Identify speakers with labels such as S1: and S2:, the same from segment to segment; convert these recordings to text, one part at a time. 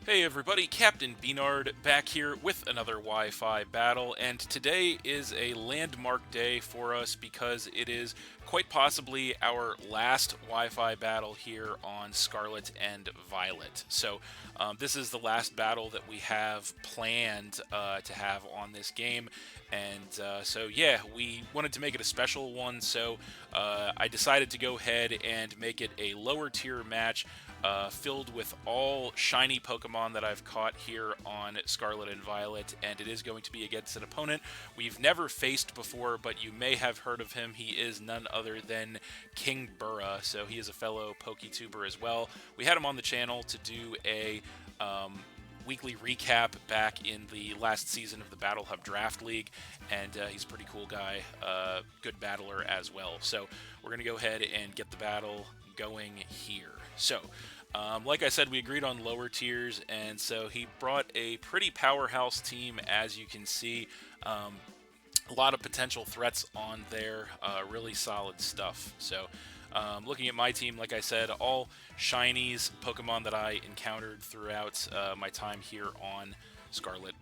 S1: Hey everybody, Captain B-Nard back here with another Wi-Fi battle, and today is a landmark day for us because it is quite possibly our last Wi-Fi battle here on Scarlet and Violet. So this is the last battle that we have planned to have on this game, and so yeah, we wanted to make it a special one, so I decided to go ahead and make it a lower tier match filled with all shiny Pokemon that I've caught here on Scarlet and Violet, and it is going to be against an opponent we've never faced before, but you may have heard of him. He is none other than Kingbura, so he is a fellow PokeTuber as well. We had him on the channel to do a weekly recap back in the last season of the Battle Hub Draft League, and he's a pretty cool guy, good battler as well. So we're going to go ahead and get the battle going here. So, like I said, we agreed on lower tiers, and so he brought a pretty powerhouse team, as you can see. A lot of potential threats on there, really solid stuff. So, looking at my team, like I said, all shinies, Pokemon that I encountered throughout my time here on Scarlet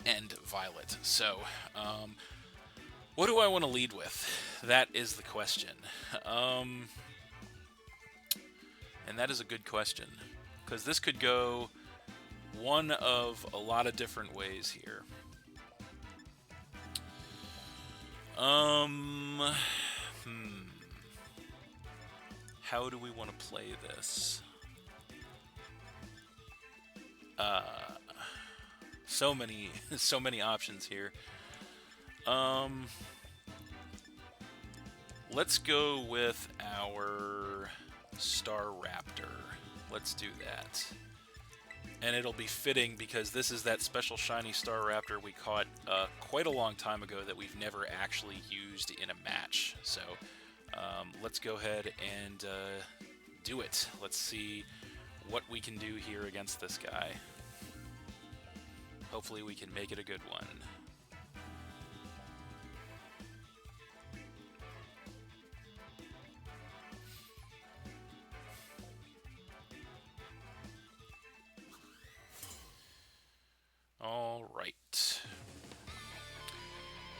S1: and Violet. So, what do I want to lead with? That is the question. And that is a good question, because this could go one of a lot of different ways here. How do we want to play this? So many, so many options here. Let's go with our Star Raptor. Let's do that. And it'll be fitting because this is that special shiny Star Raptor we caught quite a long time ago that we've never actually used in a match. So let's go ahead and do it. Let's see what we can do here against this guy. Hopefully we can make it a good one. All right.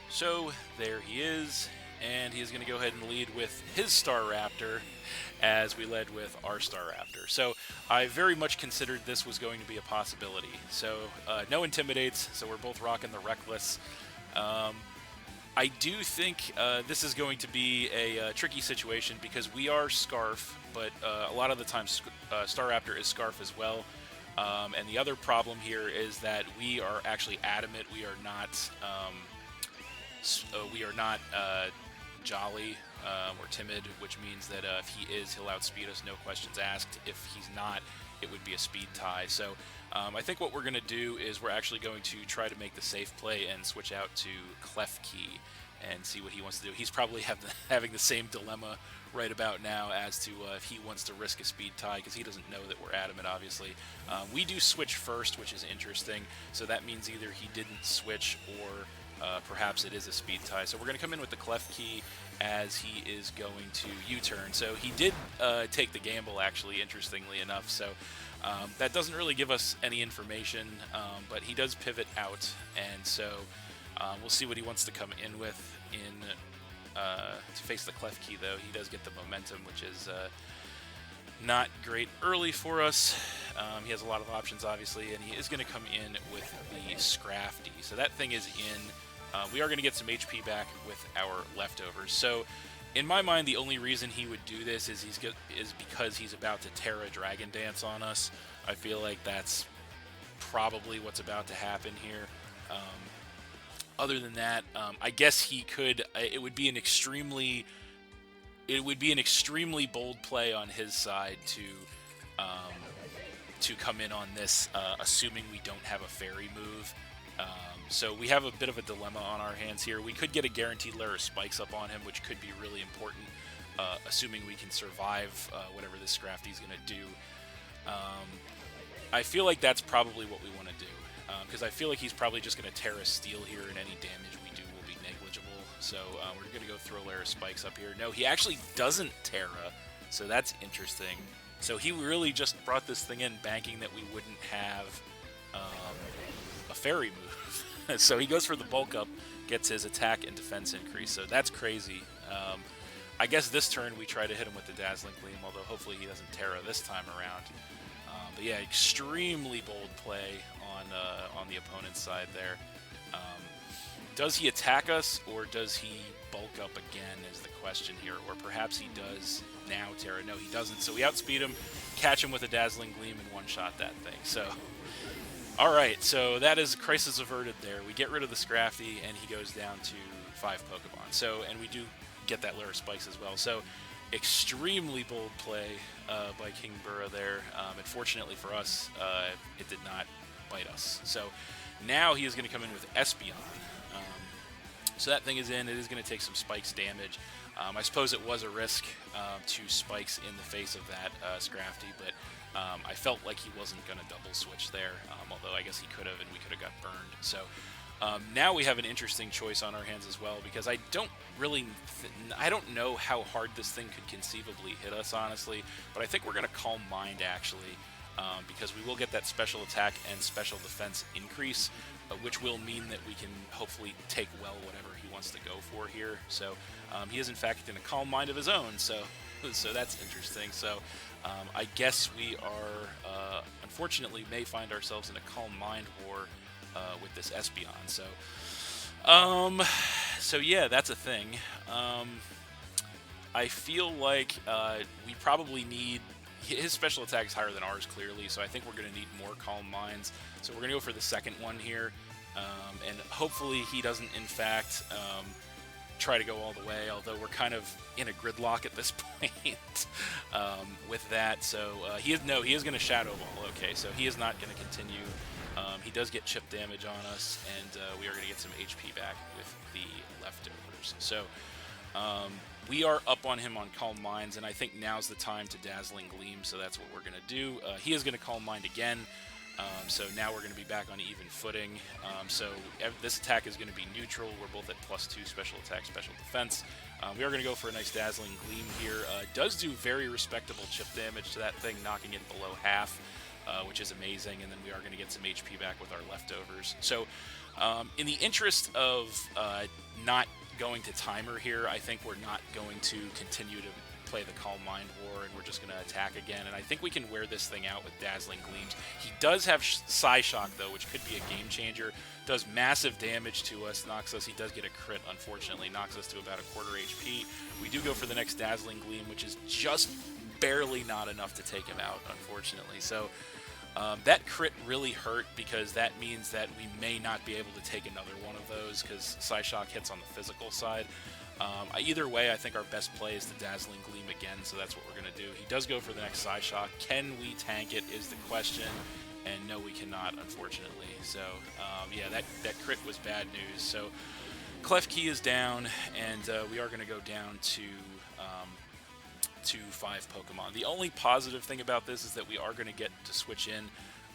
S1: So there he is, and he is going to go ahead and lead with his Star Raptor as we led with our Star Raptor. So I very much considered this was going to be a possibility. So no Intimidates, so we're both rocking the Reckless. I do think this is going to be a tricky situation because we are Scarf, but a lot of the time Star Raptor is Scarf as well. And the other problem here is that we are actually adamant. We are not jolly or timid, which means that if he is, he'll outspeed us, no questions asked. If he's not, it would be a speed tie. So I think what we're going to do is we're actually going to try to make the safe play and switch out to Klefki and see what he wants to do. He's probably having the same dilemma right about now as to if he wants to risk a speed tie, because he doesn't know that we're adamant, obviously. We do switch first, which is interesting, so that means either he didn't switch or perhaps it is a speed tie. So we're going to come in with the Klefki as he is going to U-turn. So he did take the gamble, actually, interestingly enough, so that doesn't really give us any information, but he does pivot out, and so we'll see what he wants to come in with to face the Klefki, though. He does get the momentum, which is not great early for us. He has a lot of options, obviously, and he is going to come in with the Scrafty. So that thing is in. We are going to get some HP back with our leftovers. So in my mind, the only reason he would do this is because he's about to Terra Dragon Dance on us. I feel like that's probably what's about to happen here. Other than that, I guess he could. It would be an extremely bold play on his side to come in on this, assuming we don't have a fairy move. So we have a bit of a dilemma on our hands here. We could get a guaranteed layer of spikes up on him, which could be really important, assuming we can survive whatever this Scrafty's going to do. I feel like that's probably what we want to do. Because I feel like he's probably just going to Terra Steel here, and any damage we do will be negligible. So we're going to go throw a layer of spikes up here. No, he actually doesn't Terra, so that's interesting. So he really just brought this thing in, banking that we wouldn't have a fairy move. So he goes for the bulk up, gets his attack and defense increase. So that's crazy. I guess this turn we try to hit him with the Dazzling Gleam, although hopefully he doesn't Terra this time around. But yeah, extremely bold play on the opponent's side there. Does he attack us, or does he bulk up again is the question here. Or perhaps he does now Terra. No, he doesn't. So we outspeed him, catch him with a Dazzling Gleam, and one-shot that thing. So, alright, so that is crisis averted there. We get rid of the Scrafty, and he goes down to 5 Pokemon. So, and we do get that Layer Spikes as well. So, extremely bold play by Kingbura there. Unfortunately for us, it did not bite us. So, now he is going to come in with Espeon. So that thing is in. It is going to take some Spikes damage. I suppose it was a risk to Spikes in the face of that Scrafty, but I felt like he wasn't going to double switch there, although I guess he could have, and we could have got burned. So now we have an interesting choice on our hands as well, because I don't know how hard this thing could conceivably hit us, honestly, but I think we're going to Calm Mind, actually, because we will get that special attack and special defense increase, which will mean that we can hopefully take well whatever he wants to go for here. So he is in fact in a Calm Mind of his own, so that's interesting. So I guess we are, unfortunately, may find ourselves in a Calm Mind war with this Espeon. So yeah, that's a thing. I feel like we probably need... His special attack is higher than ours, clearly, so I think we're going to need more Calm Minds. So we're going to go for the second one here, and hopefully he doesn't, in fact, try to go all the way, although we're kind of in a gridlock at this point with that. So he is going to Shadow Ball. Okay, so he is not going to continue. He does get chip damage on us, and we are going to get some HP back with the leftovers. So we are up on him on Calm Minds, and I think now's the time to Dazzling Gleam, so that's what we're going to do. He is going to Calm Mind again, so now we're going to be back on even footing. So this attack is going to be neutral. We're both at +2 special attack, special defense. We are going to go for a nice Dazzling Gleam here. Does do very respectable chip damage to that thing, knocking it below half, which is amazing, and then we are going to get some HP back with our leftovers. So in the interest of not going to timer here, I think we're not going to continue to play the Calm Mind War, and we're just going to attack again, and I think we can wear this thing out with Dazzling Gleams. He does have Psyshock, though, which could be a game changer. Does massive damage to us, knocks us. He does get a crit, unfortunately, knocks us to about a quarter HP. We do go for the next Dazzling Gleam, which is just barely not enough to take him out, unfortunately. So that crit really hurt, because that means that we may not be able to take another one of those, because Psyshock hits on the physical side. Either way, I think our best play is the Dazzling Gleam again, so that's what we're going to do. He does go for the next Psyshock. Can we tank it is the question, and no, we cannot, unfortunately. So, yeah, that crit was bad news. So, Klefki is down, and we are going to go down to 5 Pokemon. The only positive thing about this is that we are going to get to switch in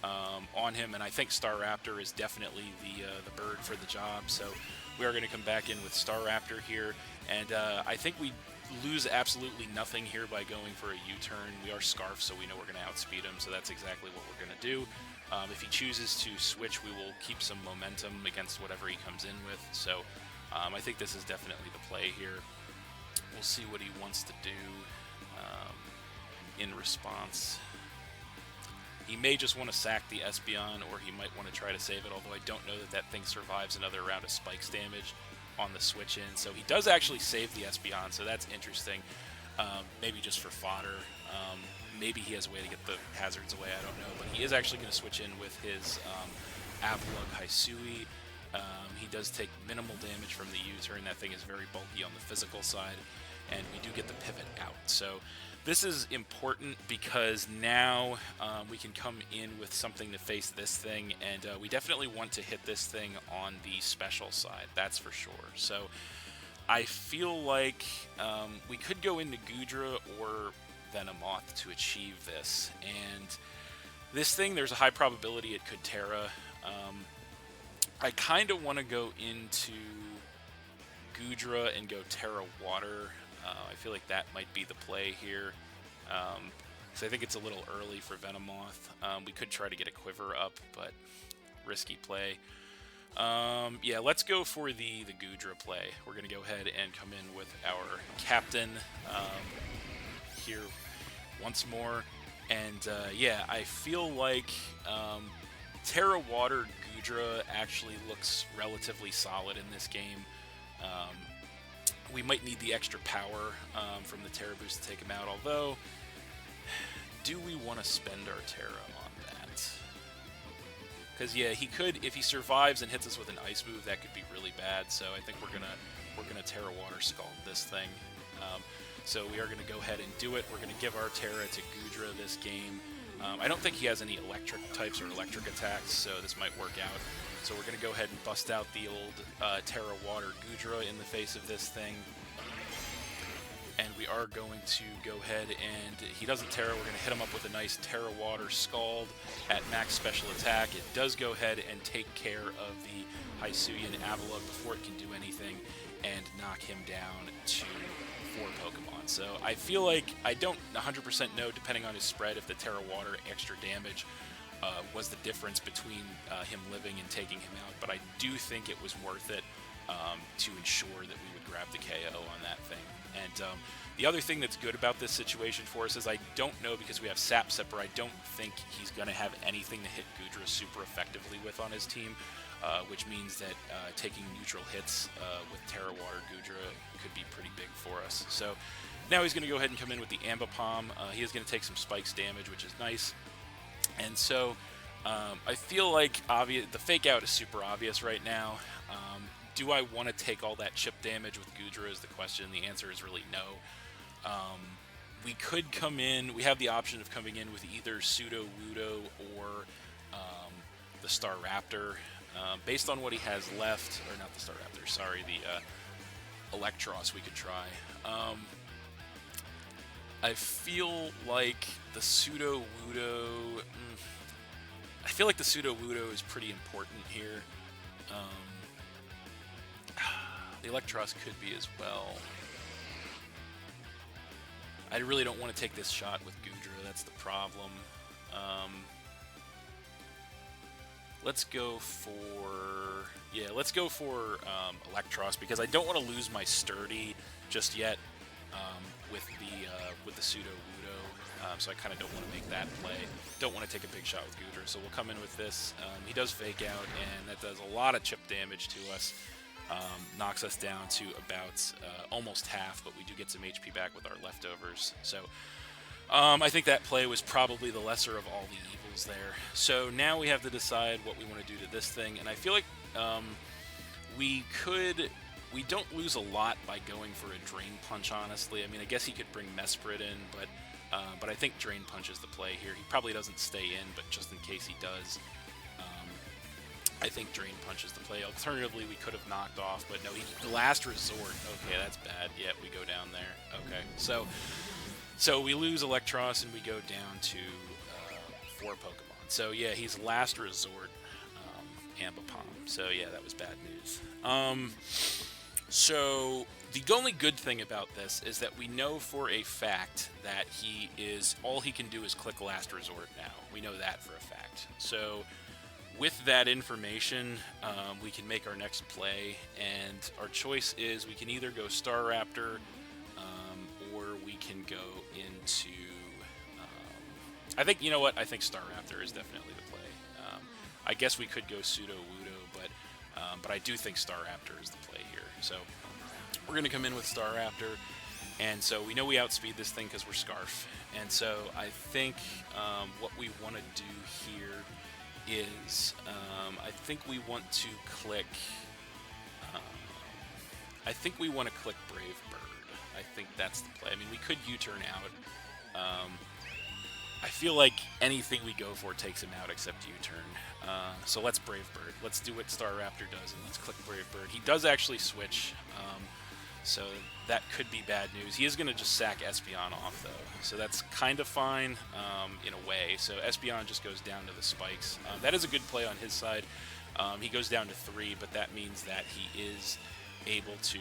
S1: on him, and I think Staraptor is definitely the bird for the job. So we are going to come back in with Staraptor here, and I think we lose absolutely nothing here by going for a U-turn. We are Scarf, so we know we're going to outspeed him, so that's exactly what we're going to do. If he chooses to switch, we will keep some momentum against whatever he comes in with. So I think this is definitely the play here. We'll see what he wants to do in response. He may just want to sack the Espeon, or he might want to try to save it, although I don't know that that thing survives another round of Spikes damage on the switch-in. So he does actually save the Espeon, so that's interesting. Maybe just for fodder. Maybe he has a way to get the hazards away, I don't know. But he is actually going to switch in with his Avalugg Hisui. He does take minimal damage from the U-turn. That thing is very bulky on the physical side, and we do get the pivot out. So this is important, because now we can come in with something to face this thing, and we definitely want to hit this thing on the special side, that's for sure. So I feel like we could go into Goodra or Venomoth to achieve this, and this thing, there's a high probability it could Terra. I kind of want to go into Goodra and go Terra Water. I feel like that might be the play here. So I think it's a little early for Venomoth. We could try to get a Quiver up, but risky play. Yeah, let's go for the Goodra play. We're going to go ahead and come in with our Captain here once more. And yeah, I feel like Terra Water Goodra actually looks relatively solid in this game. We might need the extra power from the Terra Boost to take him out, although, do we want to spend our Terra on that? Because yeah, he could, if he survives and hits us with an Ice move, that could be really bad, so I think we're gonna Terra Water Scald this thing. So we are going to go ahead and do it. We're going to give our Terra to Goodra this game. I don't think he has any electric types or electric attacks, so this might work out. So we're going to go ahead and bust out the old Terra Water Goodra in the face of this thing. And we are going to go ahead and, he doesn't Terra, we're going to hit him up with a nice Terra Water Scald at max special attack. It does go ahead and take care of the Hisuian Avalugg before it can do anything and knock him down to 4 Pokemon. So I feel like, I don't 100% know, depending on his spread, if the Terra Water extra damage was the difference between him living and taking him out, but I do think it was worth it to ensure that we would grab the KO on that thing. And the other thing that's good about this situation for us is I don't know, because we have Sap Sipper, I don't think he's going to have anything to hit Goodra super effectively with on his team, which means that taking neutral hits with Terra Water Goodra could be pretty big for us. So now he's going to go ahead and come in with the Ambipom. He is going to take some spikes damage, which is nice. And so I feel like the fake out is super obvious right now. Do I want to take all that chip damage with Goodra is the question. The answer is really no. We could come in, we have the option of coming in with either Pseudo Wudo or the Staraptor. Based on what he has left, or not the Staraptor, sorry, the Electros we could try. I feel like the Pseudo Wudo, I feel like the Pseudo Wudo is pretty important here. The Electros could be as well. I really don't want to take this shot with Goodra, that's the problem. Let's go for Electros, because I don't want to lose my Sturdy just yet with the Pseudo Wudo, so I kind of don't want to make that play. Don't want to take a big shot with Goodra, so we'll come in with this. He does fake out, and that does a lot of chip damage to us. Knocks us down to about almost half, but we do get some HP back with our leftovers. So I think that play was probably the lesser of all the evils there. So now we have to decide what we want to do to this thing, and I feel like we don't lose a lot by going for a Drain Punch, honestly. I mean, I guess he could bring Mesprit in, but I think Drain Punch is the play here. He probably doesn't stay in, but just in case he does, I think Drain Punch is the play. Alternatively, we could have knocked off, but no, Last Resort. Okay, that's bad. Yeah, we go down there. Okay, so we lose Electros and we go down to 4 Pokemon. So yeah, he's Last Resort, Ambipom. So yeah, that was bad news. So the only good thing about this is that we know for a fact that all he can do is click Last Resort now. We know that for a fact. So with that information, we can make our next play, and our choice is we can either go Staraptor, or we can go into... I think, you know what, I think Staraptor is definitely the play. I guess we could go Pseudo Wudo, but I do think Staraptor is the play here. So we're going to come in with Staraptor, and so we know we outspeed this thing because we're Scarf. And so I think what we want to do here is I think we want to click Brave Bird. I think that's the play. I mean, we could U-turn out. I feel like anything we go for takes him out except U-turn. So let's Brave Bird. Let's do what Staraptor does, and let's click Brave Bird. He does actually switch, so that could be bad news. He is going to just sack Espeon off, though, so that's kind of fine in a way. So Espeon just goes down to the spikes. That is a good play on his side. He goes down to 3, but that means that he is able to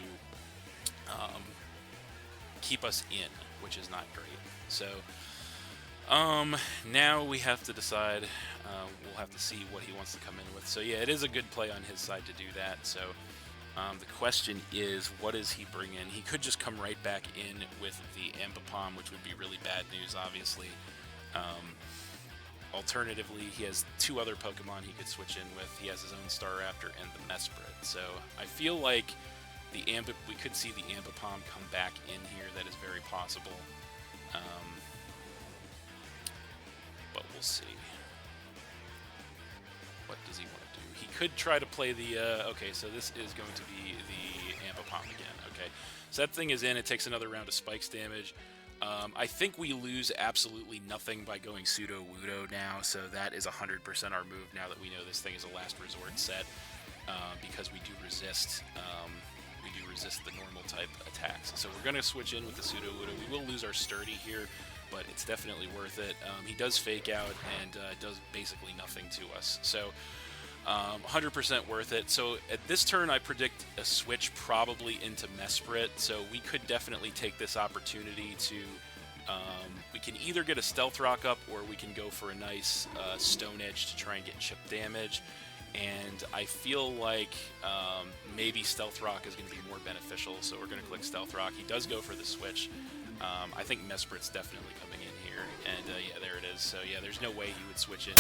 S1: keep us in, which is not great. So Now we have to decide. We'll have to see what he wants to come in with. So yeah, it is a good play on his side to do that. So the question is, what does he bring in? He could just come right back in with the Ambipom, which would be really bad news, obviously. Alternatively, he has two other Pokemon he could switch in with. He has his own Staraptor and the Mesprit. So I feel like we could see the Ambipom come back in here. That is very possible. But we'll see. What does he want to do? He could try to play the... okay, so this is going to be the Ambipom again. Okay, so that thing is in. It takes another round of Spikes damage. I think we lose absolutely nothing by going Pseudo-Wudo now, so that is 100% our move now that we know this thing is a last resort set, because we do resist the normal type attacks. So we're going to switch in with the Pseudo-Wudo. We will lose our Sturdy here, but it's definitely worth it. He does Fake Out and does basically nothing to us. So 100% worth it. So at this turn, I predict a switch probably into Mesprit. So we could definitely take this opportunity to... we can either get a Stealth Rock up, or we can go for a nice Stone Edge to try and get chip damage. And I feel like maybe Stealth Rock is going to be more beneficial, so we're going to click Stealth Rock. He does go for the switch. I think Mesprit's definitely coming in here, and yeah, there it is. So yeah, there's no way he would switch in.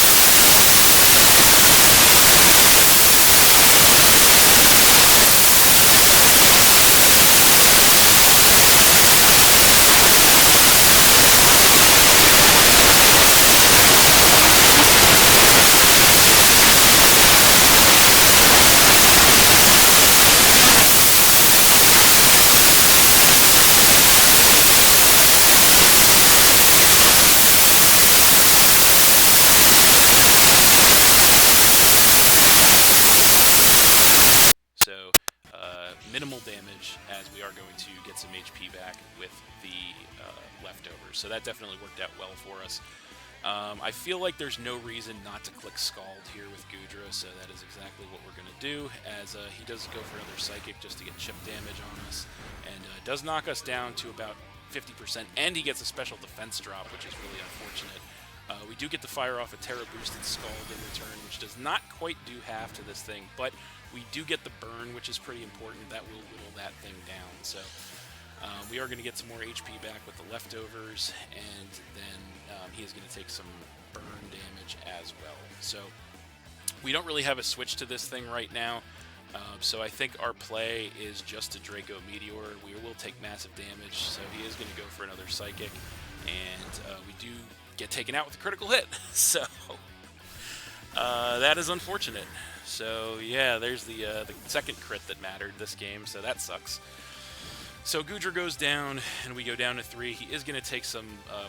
S1: Minimal damage, as we are going to get some HP back with the leftovers. So that definitely worked out well for us. I feel like there's no reason not to click Scald here with Goodra, so that is exactly what we're going to do, as he does go for another Psychic just to get chip damage on us, and does knock us down to about 50%, and he gets a special defense drop, which is really unfortunate. We do get to fire off a Terra Boosted Scald in return, which does not quite do half to this thing, but we do get the burn, which is pretty important. That will whittle that thing down. So we are going to get some more HP back with the leftovers, and then he is going to take some burn damage as well. So we don't really have a switch to this thing right now. So I think our play is just a Draco Meteor. We will take massive damage, so he is going to go for another Psychic, and we do get taken out with a critical hit. So that is unfortunate. So yeah, there's the second crit that mattered this game, so that sucks. So Goodra goes down, and we go down to 3. He is going to take some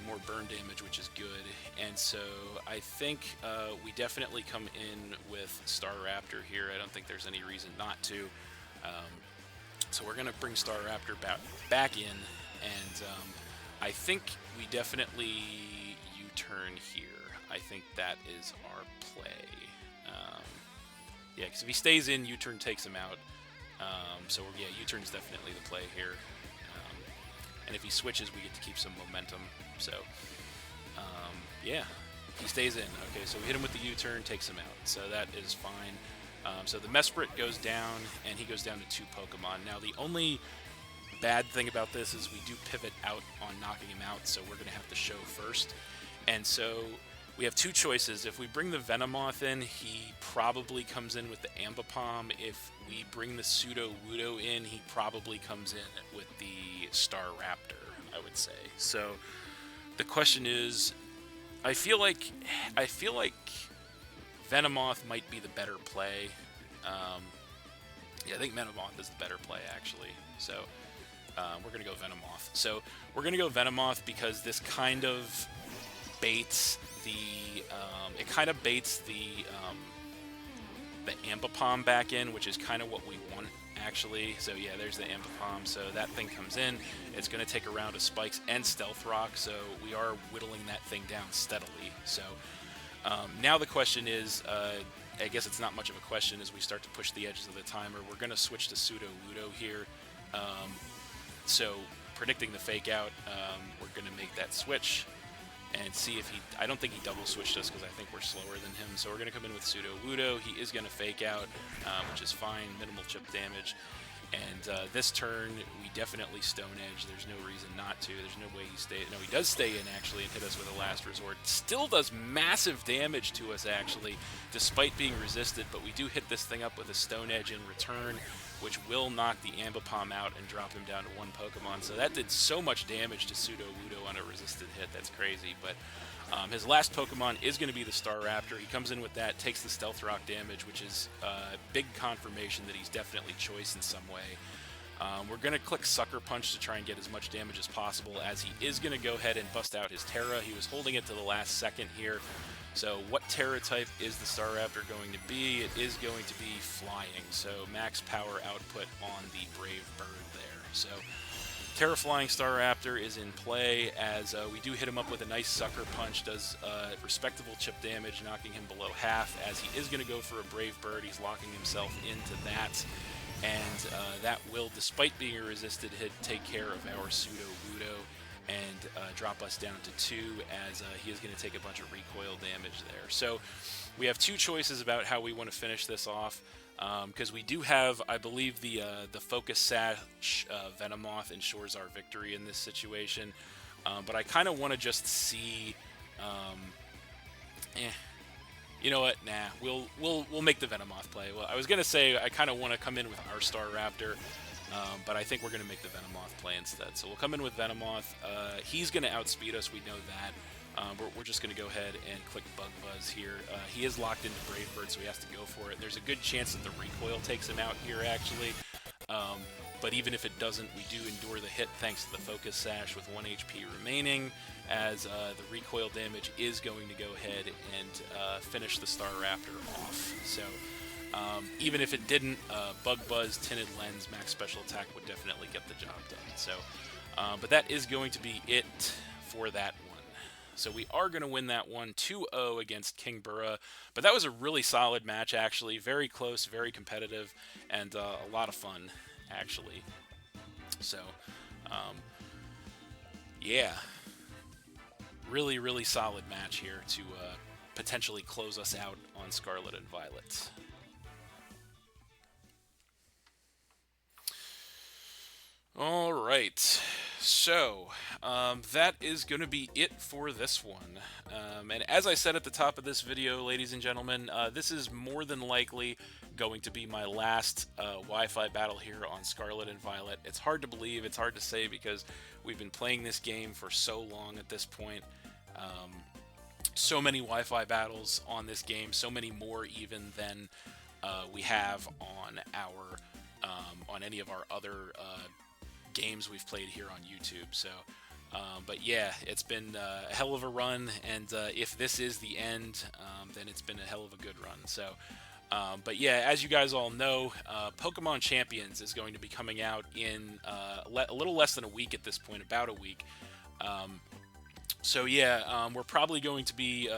S1: more burn damage, which is good. And so I think we definitely come in with Staraptor here. I don't think there's any reason not to. So we're going to bring Staraptor back in, and I think we definitely U-turn here. I think that is our play. Yeah, because if he stays in, U-turn takes him out. So yeah, U-turn is definitely the play here. And if he switches, we get to keep some momentum. So yeah, he stays in. Okay, so we hit him with the U-turn, takes him out. So that is fine. So the Mesprit goes down, and he goes down to 2 Pokemon. Now the only bad thing about this is we do pivot out on knocking him out, so we're going to have to show first. And so we have 2 choices. If we bring the Venomoth in, he probably comes in with the Ambipom. If we bring the Pseudo-Wudo in, he probably comes in with the Staraptor, I would say. So the question is, I feel like Venomoth might be the better play. Yeah, I think Venomoth is the better play, actually. So we're going to go Venomoth. So we're going to go Venomoth because this kind of baits the Ambipom back in, which is kind of what we want, actually. So yeah, there's the Ambipom. So that thing comes in. It's going to take a round of Spikes and Stealth Rock, so we are whittling that thing down steadily. So now the question is, I guess it's not much of a question as we start to push the edges of the timer. We're going to switch to Pseudo-Wudo here. So predicting the Fake Out, we're going to make that switch. and see if he... I don't think he double switched us because I think we're slower than him. So we're going to come in with Sudowoodo. He is going to fake out, which is fine. Minimal chip damage. And this turn, we definitely Stone Edge. There's no reason not to. There's no way he stays... No, he does stay in, actually, and hit us with a Last Resort. Still does massive damage to us, actually, despite being resisted. But we do hit this thing up with a Stone Edge in return, which will knock the Ambipom out and drop him down to 1 Pokemon. So that did so much damage to Sudowoodo on a resisted hit. That's crazy. But his last Pokemon is going to be the Staraptor. He comes in with that, takes the Stealth Rock damage, which is big confirmation that he's definitely choice in some way. We're going to click Sucker Punch to try and get as much damage as possible, as he is going to go ahead and bust out his Terra. He was holding it to the last second here. So what Terra type is the Staraptor going to be? It is going to be Flying, so max power output on the Brave Bird there. So Terra Flying Staraptor is in play, as we do hit him up with a nice Sucker Punch, does respectable chip damage, knocking him below half, as he is going to go for a Brave Bird. He's locking himself into that, and that will, despite being a resisted hit, take care of our Sudowoodo and drop us down to 2, as he is going to take a bunch of recoil damage there. So we have two choices about how we want to finish this off, because we do have, I believe, the Focus Sash Venomoth ensures our victory in this situation, but I kind of want to just see... You know what? Nah, we'll make the Venomoth play. Well, I was gonna say I kind of want to come in with our Staraptor, but I think we're gonna make the Venomoth play instead. So we'll come in with Venomoth. He's gonna outspeed us. We know that. We're just gonna go ahead and click Bug Buzz here. He is locked into Brave Bird, so he has to go for it. There's a good chance that the recoil takes him out here, actually. But even if it doesn't, we do endure the hit thanks to the Focus Sash with 1 HP remaining, as the recoil damage is going to go ahead and finish the Staraptor off. So even if it didn't, Bug Buzz, Tinted Lens, max special attack would definitely get the job done. So, but that is going to be it for that one. So we are going to win that one 2-0 against Kingbura, but that was a really solid match, actually. Very close, very competitive, and a lot of fun, actually. So, yeah. Really, really solid match here to potentially close us out on Scarlet and Violet. All right, so that is going to be it for this one. And as I said at the top of this video, ladies and gentlemen, this is more than likely going to be my last Wi-Fi battle here on Scarlet and Violet. It's hard to believe, it's hard to say, because we've been playing this game for so long at this point. So many Wi-Fi battles on this game, so many more even than we have on our on any of our other games we've played here on YouTube. So but yeah, it's been a hell of a run, and if this is the end, then it's been a hell of a good run. So but yeah, as you guys all know, Pokemon Champions is going to be coming out in a little less than a week at this point, about a week. So yeah, we're probably going to be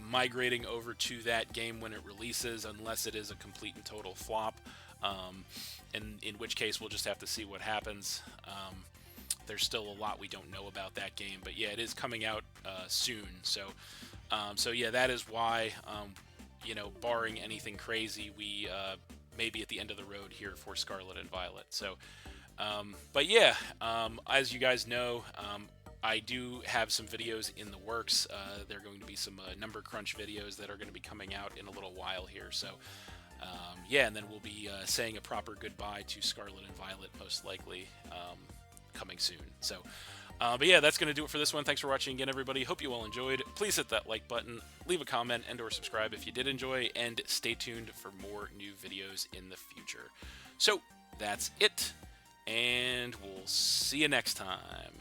S1: migrating over to that game when it releases, unless it is a complete and total flop, in which case we'll just have to see what happens. There's still a lot we don't know about that game, but yeah, it is coming out soon. So, so yeah, that is why, you know, barring anything crazy, we may be at the end of the road here for Scarlet and Violet. So, but yeah, as you guys know, I do have some videos in the works. There are going to be some number crunch videos that are going to be coming out in a little while here. So, yeah, and then we'll be saying a proper goodbye to Scarlet and Violet, most likely, coming soon. So, but yeah, that's going to do it for this one. Thanks for watching again, everybody. Hope you all enjoyed. Please hit that like button, leave a comment, and or subscribe if you did enjoy, and stay tuned for more new videos in the future. So, that's it, and we'll see you next time.